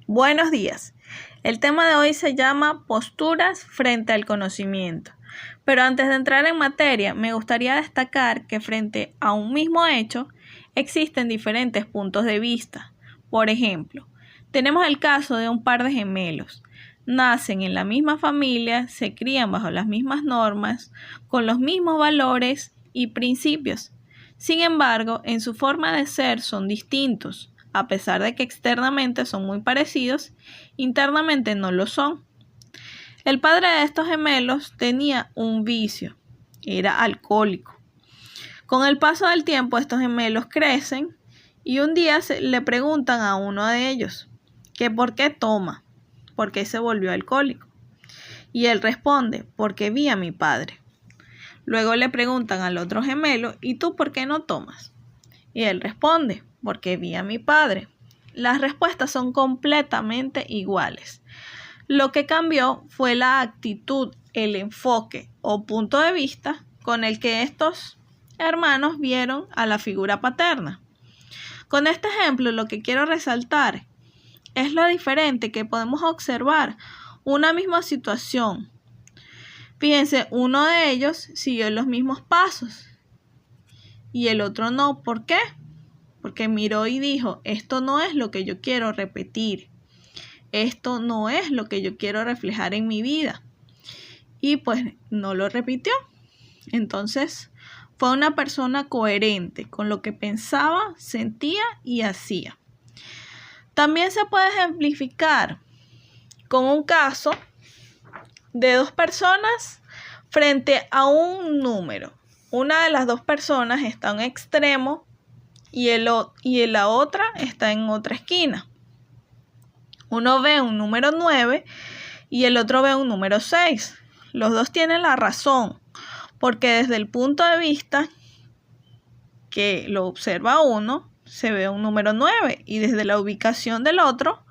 Buenos días. El tema de hoy se llama posturas frente al conocimiento. Pero antes de entrar en materia, me gustaría destacar que frente a un mismo hecho existen diferentes puntos de vista. Por ejemplo, tenemos el caso de un par de gemelos. Nacen en la misma familia, se crían bajo las mismas normas, con los mismos valores y principios. Sin embargo, en su forma de ser son distintos. A pesar de que externamente son muy parecidos, internamente no lo son. El padre de estos gemelos tenía un vicio, era alcohólico. Con el paso del tiempo, estos gemelos crecen y un día le preguntan a uno de ellos que por qué toma, por qué se volvió alcohólico. Y él responde, porque vi a mi padre. Luego le preguntan al otro gemelo, ¿y tú por qué no tomas? Y él responde, porque vi a mi padre. Las respuestas son completamente iguales. Lo que cambió fue la actitud, el enfoque o punto de vista con el que estos hermanos vieron a la figura paterna. Con este ejemplo, lo que quiero resaltar es lo diferente que podemos observar una misma situación. Fíjense, uno de ellos siguió los mismos pasos y el otro no. ¿Por qué? Porque miró y dijo, esto no es lo que yo quiero repetir, esto no es lo que yo quiero reflejar en mi vida. Y pues no lo repitió. Entonces fue una persona coherente con lo que pensaba, sentía y hacía. También se puede ejemplificar con un caso de dos personas frente a un número. Una de las dos personas está en un extremo y la otra está en otra esquina. Uno ve un número 9 y el otro ve un número 6. Los dos tienen la razón, porque desde el punto de vista que lo observa uno, se ve un número 9 y desde la ubicación del otro,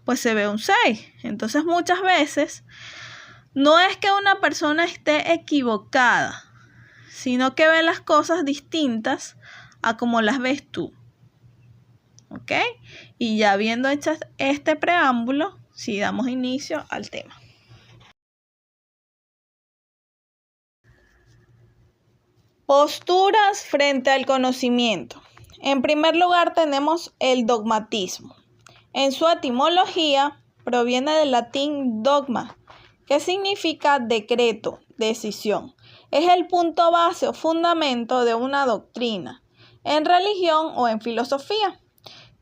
pues se ve un 6. Entonces muchas veces no es que una persona esté equivocada, sino que ve las cosas distintas a como las ves tú. ¿Ok? Y ya habiendo hecho este preámbulo, sí damos inicio al tema. Posturas frente al conocimiento. En primer lugar tenemos el dogmatismo. En su etimología proviene del latín dogma, que significa decreto, decisión. Es el punto base o fundamento de una doctrina, en religión o en filosofía,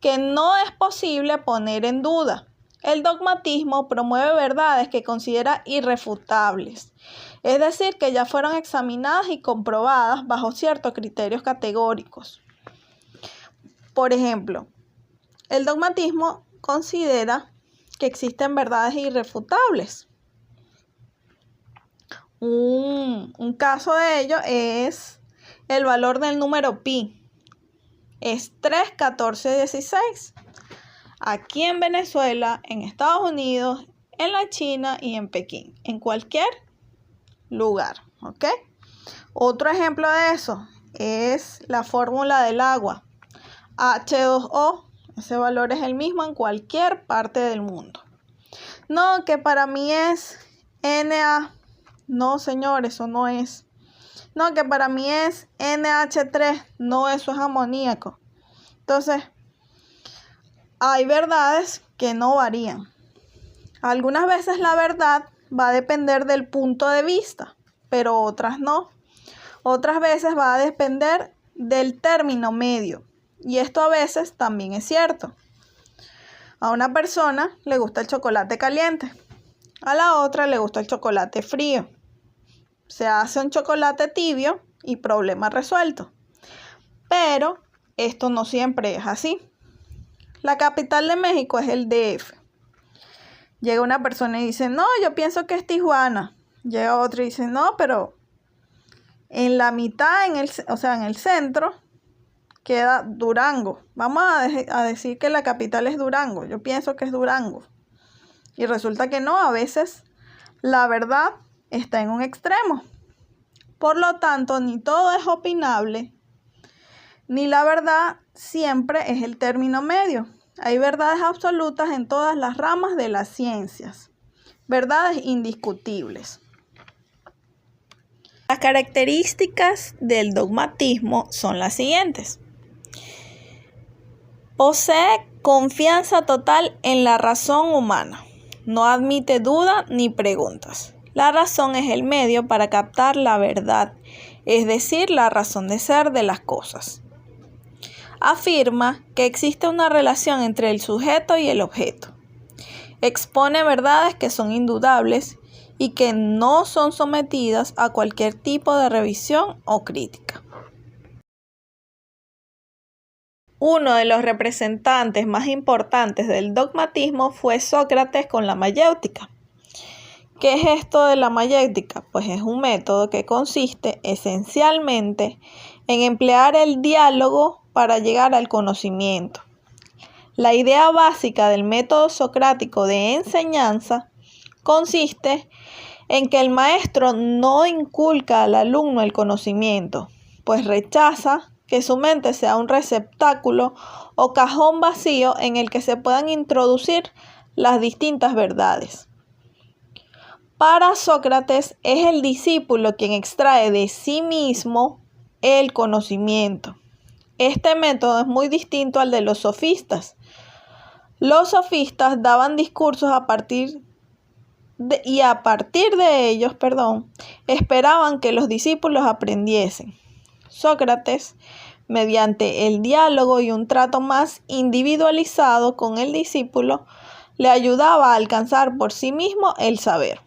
que no es posible poner en duda. El dogmatismo promueve verdades que considera irrefutables, es decir, que ya fueron examinadas y comprobadas bajo ciertos criterios categóricos. Por ejemplo, el dogmatismo considera que existen verdades irrefutables. Un caso de ello es el valor del número pi. Es 3, 14, 16. Aquí en Venezuela, en Estados Unidos, en la China y en Pekín. En cualquier lugar, ¿ok? Otro ejemplo de eso es la fórmula del agua. H2O. Ese valor es el mismo en cualquier parte del mundo. No, que para mí es Na. No, señor, eso no es. No, que para mí es NH3. No, eso es amoníaco. Entonces, hay verdades que no varían. Algunas veces la verdad va a depender del punto de vista, pero otras no. Otras veces va a depender del término medio. Y esto a veces también es cierto. A una persona le gusta el chocolate caliente. A la otra le gusta el chocolate frío. Se hace un chocolate tibio y problema resuelto. Pero esto no siempre es así. La capital de México es el DF. Llega una persona y dice, no, yo pienso que es Tijuana. Llega otro y dice, no, pero en la mitad, en el centro, queda Durango. Vamos a decir que la capital es Durango. Yo pienso que es Durango. Y resulta que no, a veces la verdad está en un extremo. Por lo tanto, ni todo es opinable, ni la verdad siempre es el término medio. Hay verdades absolutas en todas las ramas de las ciencias, verdades indiscutibles. Las características del dogmatismo son las siguientes. Posee confianza total en la razón humana. No admite duda ni preguntas. La razón es el medio para captar la verdad, es decir, la razón de ser de las cosas. Afirma que existe una relación entre el sujeto y el objeto. Expone verdades que son indudables y que no son sometidas a cualquier tipo de revisión o crítica. Uno de los representantes más importantes del dogmatismo fue Sócrates con la mayéutica. ¿Qué es esto de la mayéutica? Pues es un método que consiste esencialmente en emplear el diálogo para llegar al conocimiento. La idea básica del método socrático de enseñanza consiste en que el maestro no inculca al alumno el conocimiento, pues rechaza que su mente sea un receptáculo o cajón vacío en el que se puedan introducir las distintas verdades. Para Sócrates es el discípulo quien extrae de sí mismo el conocimiento. Este método es muy distinto al de los sofistas. Los sofistas daban discursos a partir de ellos, esperaban que los discípulos aprendiesen. Sócrates, mediante el diálogo y un trato más individualizado con el discípulo, le ayudaba a alcanzar por sí mismo el saber.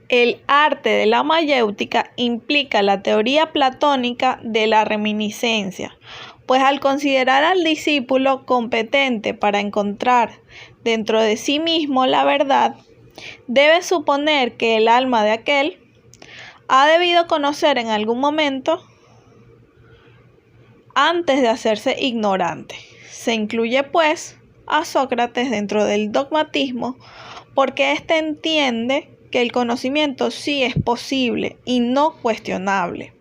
El arte de la mayéutica implica la teoría platónica de la reminiscencia, pues al considerar al discípulo competente para encontrar dentro de sí mismo la verdad, debe suponer que el alma de aquel ha debido conocer en algún momento antes de hacerse ignorante. Se incluye, pues, a Sócrates dentro del dogmatismo porque éste entiende que el conocimiento sí es posible y no cuestionable.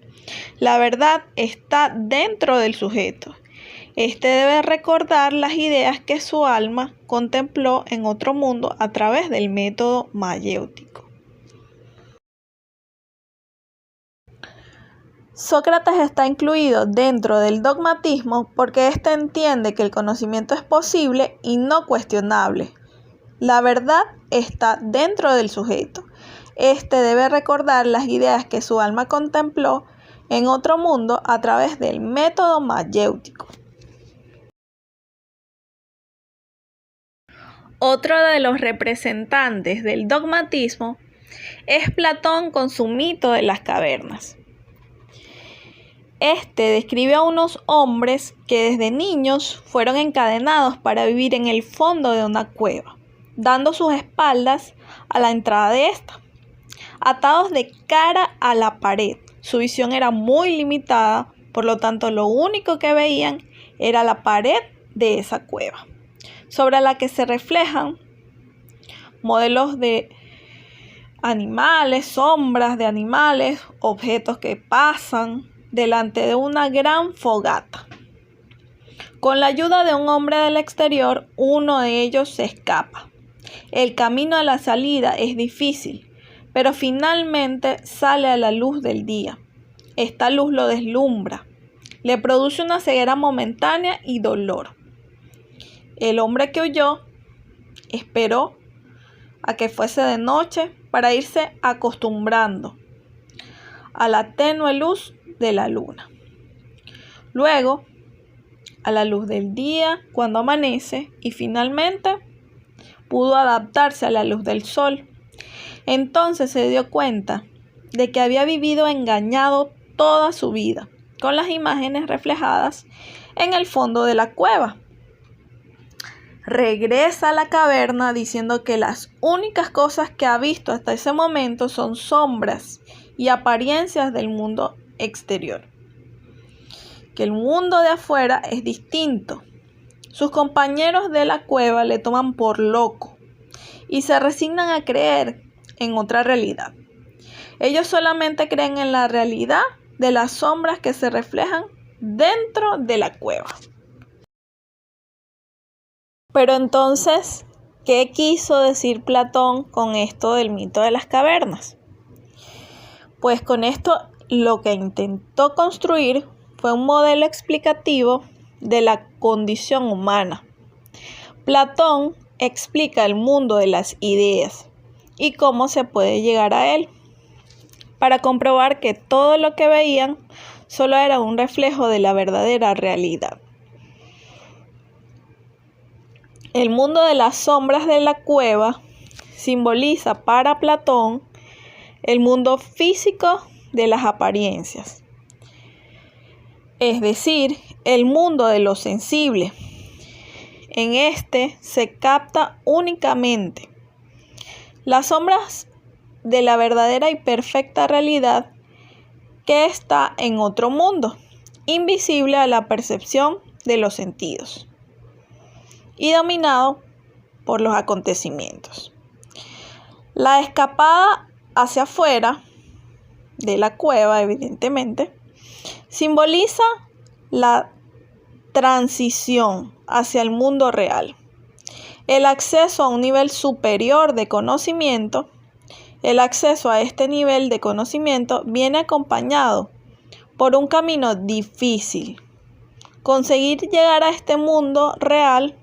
La verdad está dentro del sujeto. Este debe recordar las ideas que su alma contempló en otro mundo a través del método mayéutico. Sócrates está incluido dentro del dogmatismo porque éste entiende que el conocimiento es posible y no cuestionable. La verdad está dentro del sujeto. Este debe recordar las ideas que su alma contempló en otro mundo a través del método mayéutico. Otro de los representantes del dogmatismo es Platón con su mito de las cavernas. Este describe a unos hombres que desde niños fueron encadenados para vivir en el fondo de una cueva, dando sus espaldas a la entrada de esta, atados de cara a la pared. Su visión era muy limitada, por lo tanto lo único que veían era la pared de esa cueva, sobre la que se reflejan modelos de animales, sombras de animales, objetos que pasan delante de una gran fogata. Con la ayuda de un hombre del exterior, uno de ellos se escapa. El camino a la salida es difícil, pero finalmente sale a la luz del día. Esta luz lo deslumbra, le produce una ceguera momentánea y dolor. El hombre que huyó esperó a que fuese de noche para irse acostumbrando a la tenue luz de la luna. Luego, a la luz del día, cuando amanece, y finalmente pudo adaptarse a la luz del sol. Entonces se dio cuenta de que había vivido engañado toda su vida con las imágenes reflejadas en el fondo de la cueva. Regresa a la caverna diciendo que las únicas cosas que ha visto hasta ese momento son sombras y apariencias del mundo exterior. Que el mundo de afuera es distinto. Sus compañeros de la cueva le toman por loco y se resignan a creer en otra realidad. Ellos solamente creen en la realidad de las sombras que se reflejan dentro de la cueva. Pero entonces, ¿qué quiso decir Platón con esto del mito de las cavernas? Pues con esto lo que intentó construir fue un modelo explicativo de la condición humana. Platón explica el mundo de las ideas y cómo se puede llegar a él, para comprobar que todo lo que veían solo era un reflejo de la verdadera realidad. El mundo de las sombras de la cueva simboliza para Platón el mundo físico de las apariencias, es decir, el mundo de lo sensible. En este se capta únicamente las sombras de la verdadera y perfecta realidad que está en otro mundo, invisible a la percepción de los sentidos y dominado por los acontecimientos. La escapada hacia afuera de la cueva, evidentemente, simboliza la transición hacia el mundo real, el acceso a un nivel superior de conocimiento. El acceso a este nivel de conocimiento viene acompañado por un camino difícil. Conseguir llegar a este mundo real,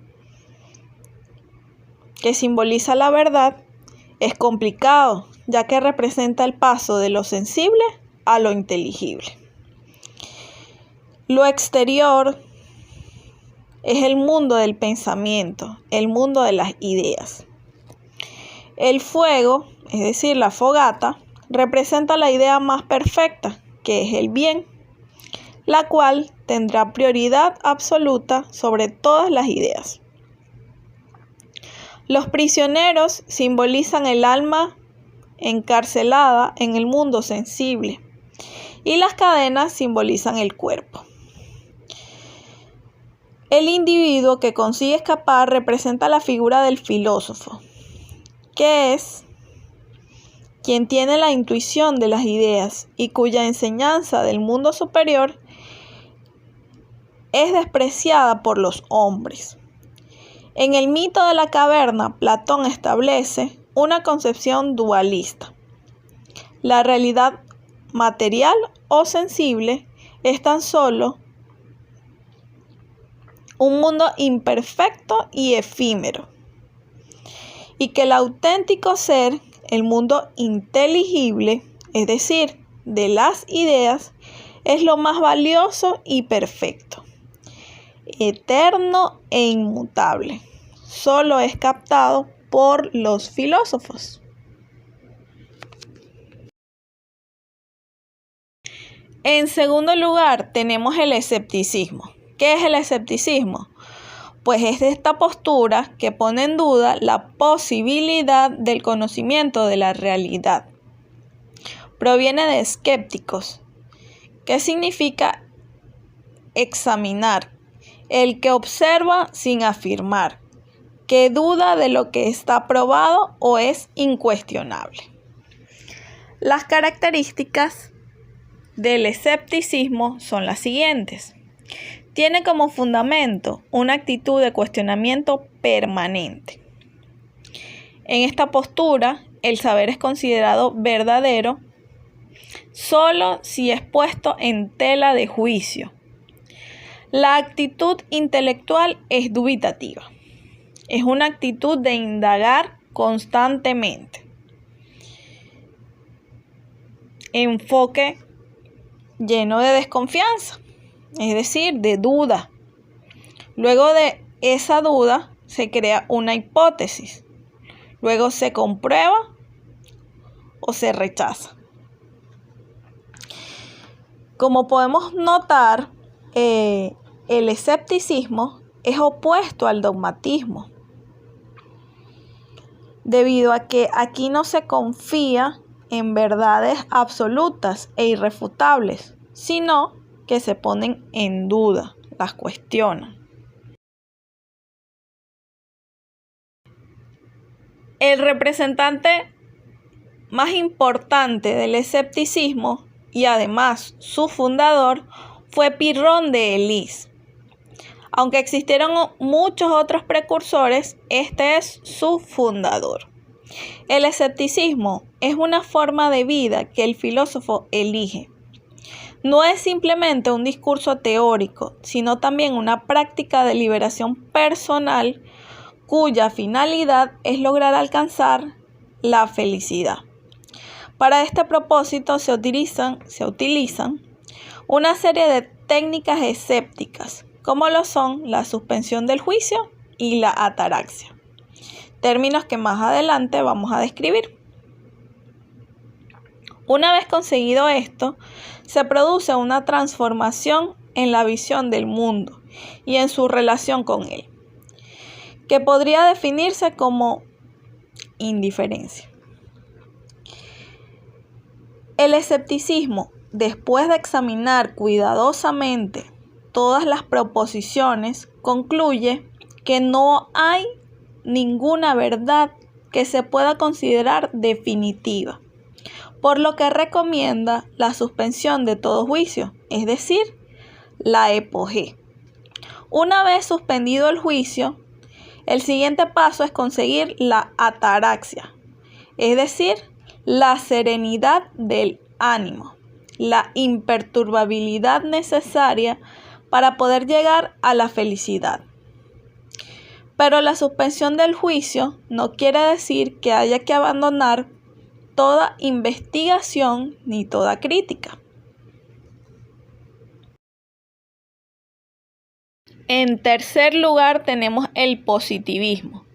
que simboliza la verdad, es complicado, ya que representa el paso de lo sensible a lo inteligible. Lo exterior es el mundo del pensamiento, el mundo de las ideas. El fuego, es decir, la fogata, representa la idea más perfecta, que es el bien, la cual tendrá prioridad absoluta sobre todas las ideas. Los prisioneros simbolizan el alma encarcelada en el mundo sensible y las cadenas simbolizan el cuerpo. El individuo que consigue escapar representa la figura del filósofo, que es quien tiene la intuición de las ideas y cuya enseñanza del mundo superior es despreciada por los hombres. En el mito de la caverna, Platón establece una concepción dualista. La realidad material o sensible es tan solo un mundo imperfecto y efímero, y que el auténtico ser, el mundo inteligible, es decir, de las ideas, es lo más valioso y perfecto, eterno e inmutable. Solo es captado por los filósofos. En segundo lugar, tenemos el escepticismo. ¿Qué es el escepticismo? Pues es esta postura que pone en duda la posibilidad del conocimiento de la realidad. Proviene de escépticos, que significa examinar, el que observa sin afirmar, que duda de lo que está probado o es incuestionable. Las características del escepticismo son las siguientes. Tiene como fundamento una actitud de cuestionamiento permanente. En esta postura, el saber es considerado verdadero solo si es puesto en tela de juicio. La actitud intelectual es dubitativa. Es una actitud de indagar constantemente. Enfoque lleno de desconfianza, es decir, de duda. Luego de esa duda se crea una hipótesis. Luego se comprueba o se rechaza. Como podemos notar, el escepticismo es opuesto al dogmatismo, debido a que aquí no se confía en verdades absolutas e irrefutables, sino que se ponen en duda, las cuestionan. El representante más importante del escepticismo y además su fundador fue Pirrón de Elis. Aunque existieron muchos otros precursores, este es su fundador. El escepticismo es una forma de vida que el filósofo elige. No es simplemente un discurso teórico, sino también una práctica de liberación personal cuya finalidad es lograr alcanzar la felicidad. Para este propósito se utilizan una serie de técnicas escépticas, como lo son la suspensión del juicio y la ataraxia, términos que más adelante vamos a describir. Una vez conseguido esto, se produce una transformación en la visión del mundo y en su relación con él, que podría definirse como indiferencia. El escepticismo, después de examinar cuidadosamente todas las proposiciones, concluye que no hay ninguna verdad que se pueda considerar definitiva, por lo que recomienda la suspensión de todo juicio, es decir, la epogé. Una vez suspendido el juicio, el siguiente paso es conseguir la ataraxia, es decir, la serenidad del ánimo, la imperturbabilidad necesaria para poder llegar a la felicidad. Pero la suspensión del juicio no quiere decir que haya que abandonar toda investigación ni toda crítica. En tercer lugar tenemos el positivismo.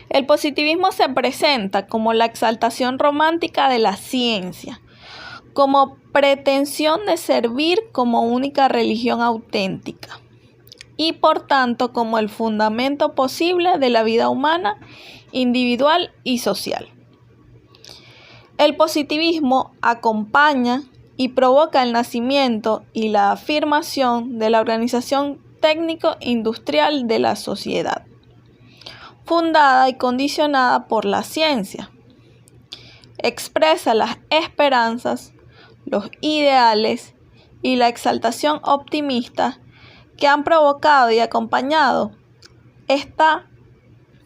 El positivismo se presenta como la exaltación romántica de la ciencia, como pretensión de servir como única religión auténtica y por tanto como el fundamento posible de la vida humana, individual y social. El positivismo acompaña y provoca el nacimiento y la afirmación de la organización técnico-industrial de la sociedad, fundada y condicionada por la ciencia. Expresa las esperanzas, los ideales y la exaltación optimista que han provocado y acompañado esta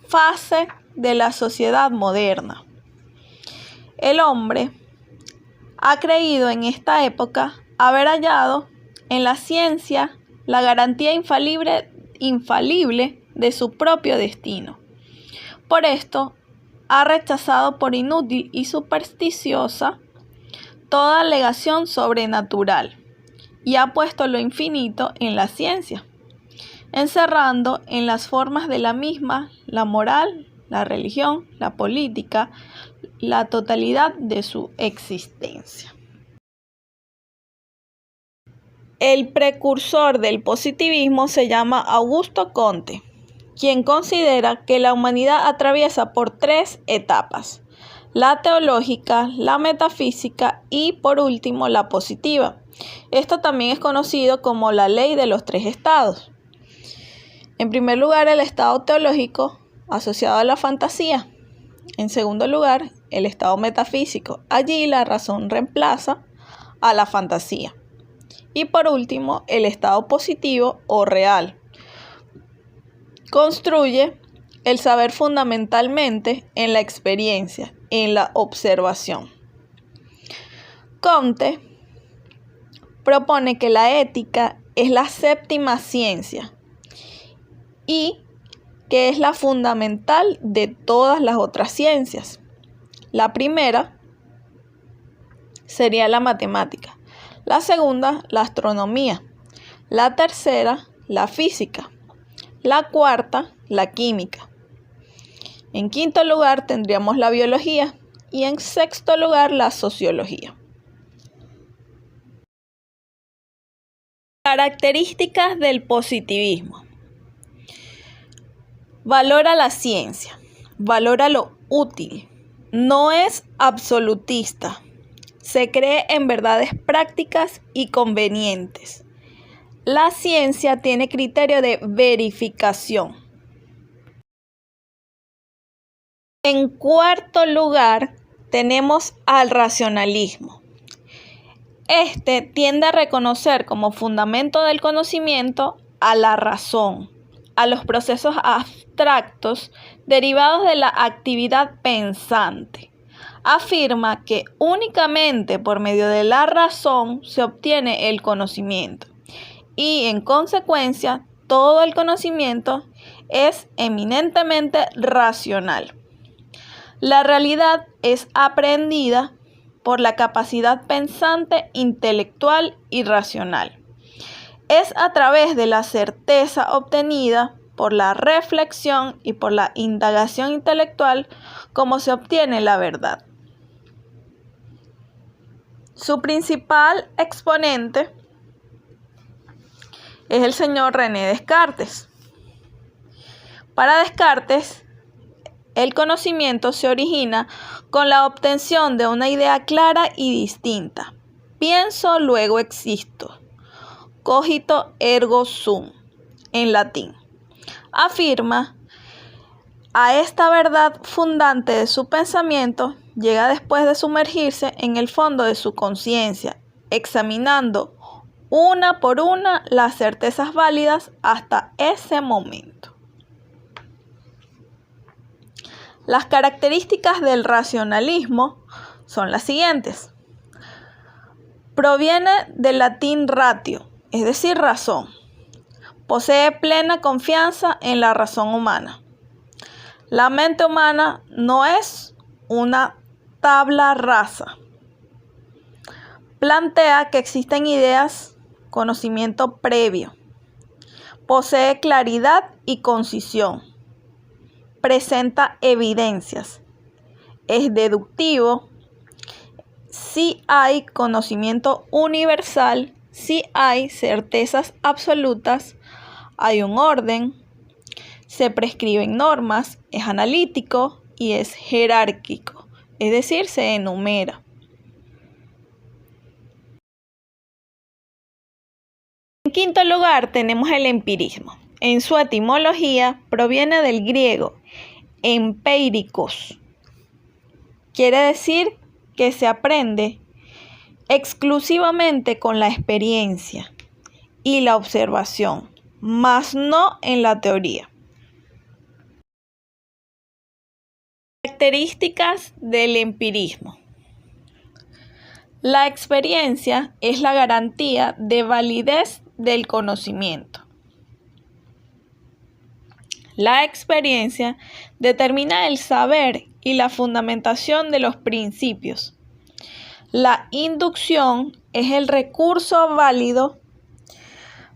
fase de la sociedad moderna. El hombre ha creído en esta época haber hallado en la ciencia la garantía infalible de su propio destino. Por esto, ha rechazado por inútil y supersticiosa toda alegación sobrenatural y ha puesto lo infinito en la ciencia, encerrando en las formas de la misma la moral, la religión, la política, la totalidad de su existencia. El precursor del positivismo se llama Augusto Comte, quien considera que la humanidad atraviesa por 3 etapas: la teológica, la metafísica y, por último, la positiva. Esto también es conocido como la ley de los 3 estados. En primer lugar, el estado teológico, asociado a la fantasía. En segundo lugar, el estado metafísico. Allí la razón reemplaza a la fantasía. Y por último, el estado positivo o real. Construye el saber fundamentalmente en la experiencia, en la observación. Comte propone que la ética es la séptima ciencia y que es la fundamental de todas las otras ciencias. La primera sería la matemática, la segunda, la astronomía, la tercera, la física, la cuarta, la química. En quinto lugar tendríamos la biología y en sexto lugar la sociología. Características del positivismo. Valora la ciencia, valora lo útil, no es absolutista, se cree en verdades prácticas y convenientes. La ciencia tiene criterio de verificación. En cuarto lugar, tenemos al racionalismo. Este tiende a reconocer como fundamento del conocimiento a la razón, a los procesos abstractos derivados de la actividad pensante. Afirma que únicamente por medio de la razón se obtiene el conocimiento y, en consecuencia, todo el conocimiento es eminentemente racional. La realidad es aprendida por la capacidad pensante, intelectual y racional. Es a través de la certeza obtenida por la reflexión y por la indagación intelectual como se obtiene la verdad. Su principal exponente es el señor René Descartes. Para Descartes, el conocimiento se origina con la obtención de una idea clara y distinta. Pienso, luego existo. Cogito ergo sum, en latín. Afirma, a esta verdad fundante de su pensamiento llega después de sumergirse en el fondo de su conciencia, examinando una por una las certezas válidas hasta ese momento. Las características del racionalismo son las siguientes. Proviene del latín ratio, es decir, razón. Posee plena confianza en la razón humana. La mente humana no es una tabla rasa. Plantea que existen ideas, conocimiento previo. Posee claridad y concisión. Presenta evidencias. Es deductivo. Si hay conocimiento universal, si hay certezas absolutas, hay un orden, se prescriben normas, es analítico y es jerárquico, es decir, se enumera. En quinto lugar tenemos el empirismo. En su etimología proviene del griego empíricos. Quiere decir que se aprende exclusivamente con la experiencia y la observación, mas no en la teoría. Características del empirismo. La experiencia es la garantía de validez del conocimiento. La experiencia determina el saber y la fundamentación de los principios. La inducción es el recurso válido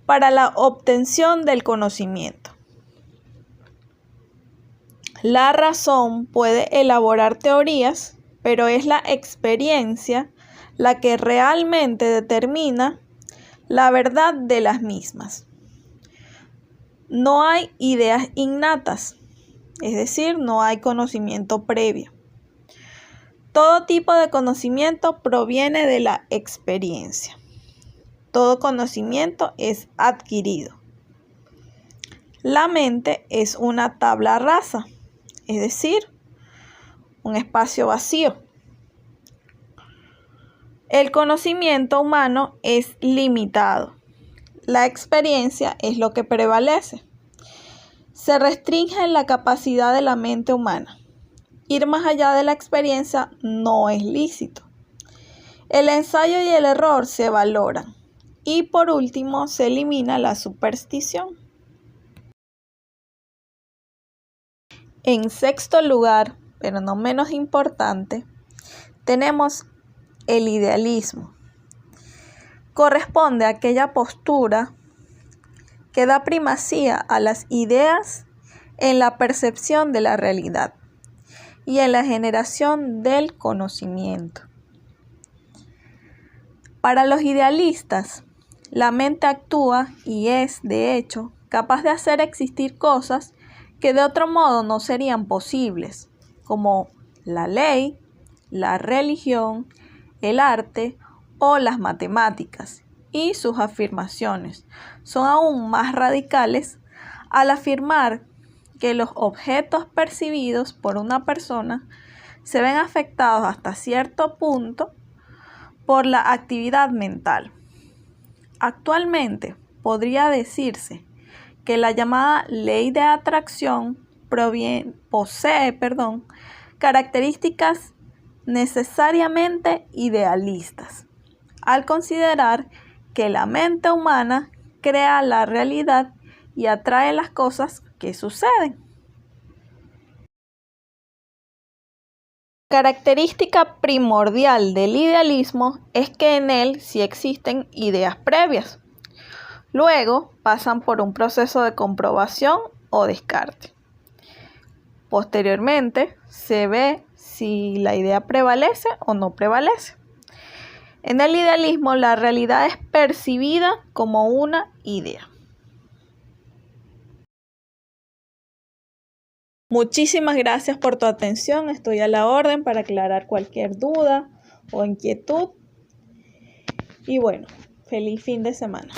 para la obtención del conocimiento. La razón puede elaborar teorías, pero es la experiencia la que realmente determina la verdad de las mismas. No hay ideas innatas, es decir, no hay conocimiento previo. Todo tipo de conocimiento proviene de la experiencia. Todo conocimiento es adquirido. La mente es una tabla rasa, es decir, un espacio vacío. El conocimiento humano es limitado. La experiencia es lo que prevalece. Se restringe la capacidad de la mente humana. Ir más allá de la experiencia no es lícito. El ensayo y el error se valoran. Y por último, se elimina la superstición. En sexto lugar, pero no menos importante, tenemos el idealismo. Corresponde a aquella postura que da primacía a las ideas en la percepción de la realidad y en la generación del conocimiento. Para los idealistas, la mente actúa y es, de hecho, capaz de hacer existir cosas que de otro modo no serían posibles, como la ley, la religión, el arte o las matemáticas, y sus afirmaciones son aún más radicales al afirmar que los objetos percibidos por una persona se ven afectados hasta cierto punto por la actividad mental. Actualmente podría decirse que la llamada ley de atracción posee características necesariamente idealistas, al considerar que la mente humana crea la realidad y atrae las cosas que suceden. Característica primordial del idealismo es que en él sí existen ideas previas. Luego pasan por un proceso de comprobación o descarte. Posteriormente se ve si la idea prevalece o no prevalece. En el idealismo la realidad es percibida como una idea. Muchísimas gracias por tu atención. Estoy a la orden para aclarar cualquier duda o inquietud. Y bueno, feliz fin de semana.